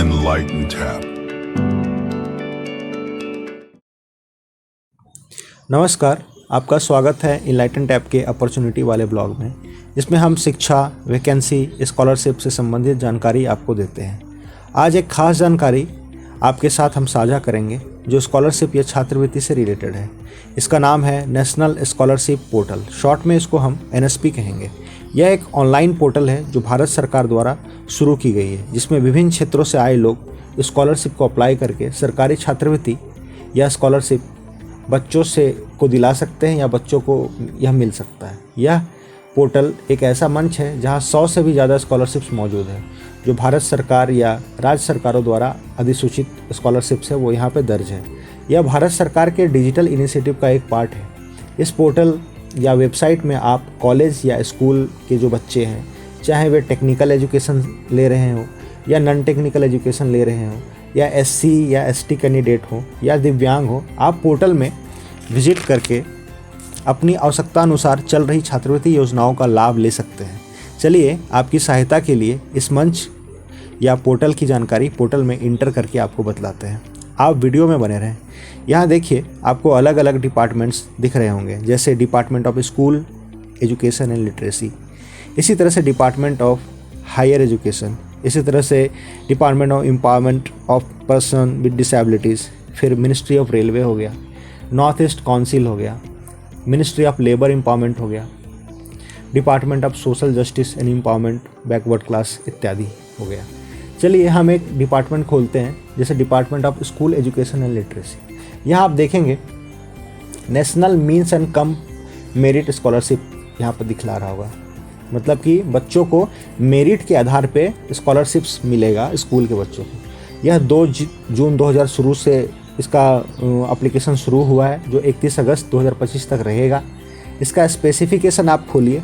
Enlightened Tap. नमस्कार, आपका स्वागत है इनलाइटन टैप के अपॉर्चुनिटी वाले ब्लॉग में, जिसमें हम शिक्षा, वैकेंसी, स्कॉलरशिप से संबंधित जानकारी आपको देते हैं। आज एक खास जानकारी आपके साथ हम साझा करेंगे जो स्कॉलरशिप या छात्रवृत्ति से रिलेटेड है। इसका नाम है नेशनल स्कॉलरशिप पोर्टल, शॉर्ट में इसको हम NSP कहेंगे। यह एक ऑनलाइन पोर्टल है जो भारत सरकार द्वारा शुरू की गई है, जिसमें विभिन्न क्षेत्रों से आए लोग स्कॉलरशिप को अप्लाई करके सरकारी छात्रवृत्ति या स्कॉलरशिप बच्चों से को दिला सकते हैं या बच्चों को यह मिल सकता है। यह पोर्टल एक ऐसा मंच है जहां 100 से भी ज़्यादा स्कॉलरशिप्स मौजूद है, जो भारत सरकार या राज्य सरकारों द्वारा अधिसूचित स्कॉलरशिप्स है वो यहाँ पे दर्ज है। यह भारत सरकार के डिजिटल इनिशिएटिव का एक पार्ट है। इस पोर्टल या वेबसाइट में आप कॉलेज या स्कूल के जो बच्चे हैं, चाहे वे टेक्निकल एजुकेशन ले रहे हों या नॉन टेक्निकल एजुकेशन ले रहे हों, या SC या ST कैंडिडेट हो या दिव्यांग हो, आप पोर्टल में विजिट करके अपनी आवश्यकता अनुसार चल रही छात्रवृत्ति योजनाओं का लाभ ले सकते हैं। चलिए आपकी सहायता के लिए इस मंच या पोर्टल की जानकारी पोर्टल में इंटर करके आपको बतलाते हैं। आप वीडियो में बने रहें। यहाँ देखिए, आपको अलग अलग डिपार्टमेंट्स दिख रहे होंगे, जैसे department of school education and literacy, इसी तरह से डिपार्टमेंट ऑफ हायर एजुकेशन, इसी तरह से department of empowerment of person with disabilities, फिर मिनिस्ट्री ऑफ रेलवे हो गया, नॉर्थ ईस्ट काउंसिल हो गया, मिनिस्ट्री ऑफ लेबर एम्पावरमेंट हो गया, department of social justice and empowerment backward class इत्यादि हो गया। चलिए हम एक डिपार्टमेंट खोलते हैं, जैसे department of school education and literacy. यहाँ आप देखेंगे national means and cum merit scholarship यहाँ पर दिखला रहा होगा, मतलब कि बच्चों को मेरिट के आधार पे स्कॉलरशिप्स मिलेगा स्कूल के बच्चों को। यह 2 जून 2000 शुरू से इसका एप्लीकेशन शुरू हुआ है, जो 31 अगस्त 2025 तक रहेगा। इसका स्पेसिफिकेशन आप खोलिए,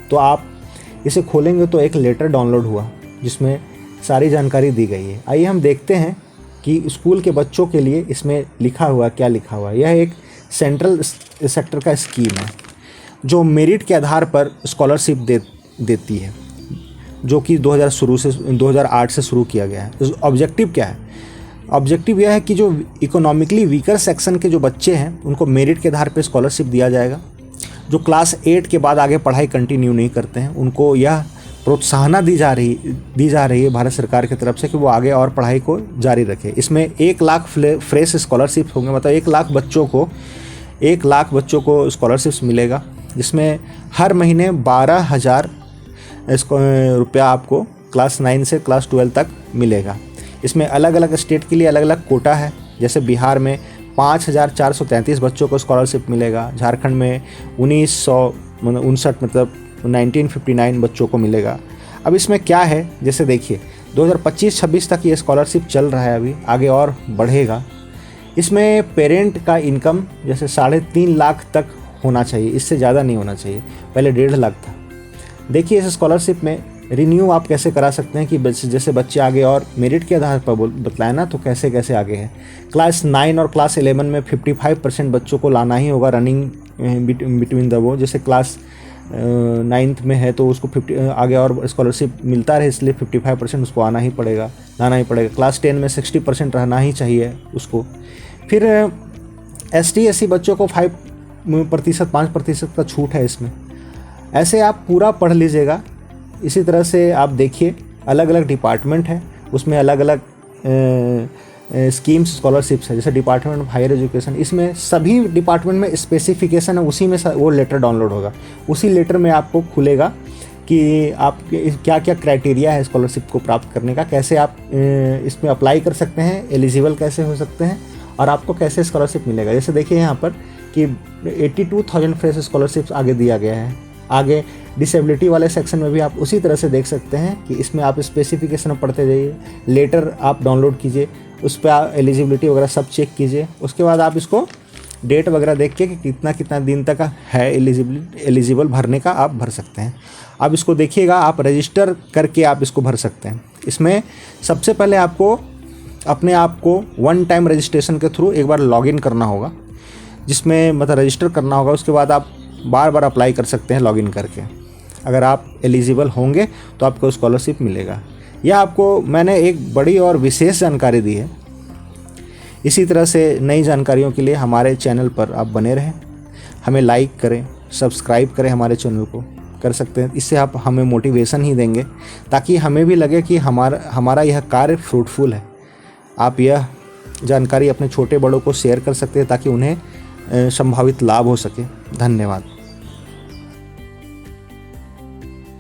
तो आप इसे खोलेंगे तो एक लेटर डाउनलोड हुआ जिसमें सारी जानकारी दी गई है। आइए हम देखते हैं कि स्कूल के बच्चों के लिए इसमें लिखा हुआ क्या लिखा हुआ है। यह एक सेंट्रल सेक्टर का स्कीम है जो मेरिट के आधार पर स्कॉलरशिप देती है, जो कि 2008 से शुरू किया गया है। ऑब्जेक्टिव क्या है? ऑब्जेक्टिव यह है कि जो इकोनॉमिकली वीकर सेक्शन के जो बच्चे हैं उनको मेरिट के आधार पर स्कॉलरशिप दिया जाएगा। जो क्लास 8 के बाद आगे पढ़ाई कंटिन्यू नहीं करते हैं उनको यह प्रोत्साहन दी जा रही है भारत सरकार की तरफ से कि वो आगे और पढ़ाई को जारी रखें। इसमें 1 लाख फ्रेश स्कॉलरशिप होंगे, मतलब 1 लाख बच्चों को स्कॉलरशिप्स मिलेगा, जिसमें हर महीने 12,000 रुपया आपको क्लास 9 से क्लास 12 तक मिलेगा। इसमें अलग अलग स्टेट के लिए अलग अलग कोटा है, जैसे बिहार में 5,433 बच्चों को स्कॉलरशिप मिलेगा, झारखंड में 1959 बच्चों को मिलेगा। अब इसमें क्या है, जैसे देखिए 2025-26 तक ये स्कॉलरशिप चल रहा है, अभी आगे और बढ़ेगा। इसमें पेरेंट का इनकम जैसे 3.5 लाख तक होना चाहिए, इससे ज़्यादा नहीं होना चाहिए। पहले 1.5 लाख था। देखिए इस स्कॉलरशिप में रिन्यू आप कैसे करा सकते हैं कि जैसे बच्चे आगे और मेरिट के आधार पर बतलाए ना, तो कैसे आगे है। क्लास 9 और क्लास 11 में 55% बच्चों को लाना ही होगा रनिंग बिटवीन द वो। जैसे क्लास 9th में है तो उसको 50 आगे और स्कॉलरशिप मिलता रहे, इसलिए 55% उसको लाना ही पड़ेगा। क्लास 10 में 60% रहना ही चाहिए उसको। फिर ST SC बच्चों को 5% का छूट है इसमें। ऐसे आप पूरा पढ़ लीजिएगा। इसी तरह से आप देखिए अलग अलग डिपार्टमेंट है, उसमें अलग अलग स्कीम्स स्कॉलरशिप्स है। जैसे डिपार्टमेंट ऑफ हायर एजुकेशन, इसमें सभी डिपार्टमेंट में स्पेसिफिकेशन है, उसी में वो लेटर डाउनलोड होगा। उसी लेटर में आपको खुलेगा कि आप क्या क्या क्राइटेरिया है स्कॉलरशिप को प्राप्त करने का, कैसे आप इसमें अप्लाई कर सकते हैं, एलिजिबल कैसे हो सकते हैं और आपको कैसे स्कॉलरशिप मिलेगा। जैसे देखिए यहाँ पर कि 82,000 फ्रेश स्कॉलरशिप्स आगे दिया गया है। आगे डिसेबिलिटी वाले सेक्शन में भी आप उसी तरह से देख सकते हैं कि इसमें आप स्पेसिफिकेशन पढ़ते जाइए, लेटर आप डाउनलोड कीजिए, उस पर आप एलिजिबिलिटी वगैरह सब चेक कीजिए। उसके बाद आप इसको डेट वगैरह देख के कि कितना दिन तक है एलिजिबल भरने का, आप भर सकते हैं। अब इसको देखिएगा, आप रजिस्टर करके आप इसको भर सकते हैं। इसमें सबसे पहले आपको अपने आप को 1 टाइम रजिस्ट्रेशन के थ्रू एक बार लॉगिन करना होगा, जिसमें मतलब रजिस्टर करना होगा। उसके बाद आप बार अप्लाई कर सकते हैं लॉगिन करके। अगर आप एलिजिबल होंगे तो आपको स्कॉलरशिप मिलेगा। यह आपको मैंने एक बड़ी और विशेष जानकारी दी है। इसी तरह से नई जानकारियों के लिए हमारे चैनल पर आप बने रहें, हमें लाइक करें, सब्सक्राइब करें, हमारे चैनल को कर सकते हैं। इससे आप हमें मोटिवेशन ही देंगे ताकि हमें भी लगे कि हमारा यह कार्य फ्रूटफुल है। आप यह जानकारी अपने छोटे बड़ों को शेयर कर सकते हैं ताकि उन्हें संभावित लाभ हो सके। धन्यवाद।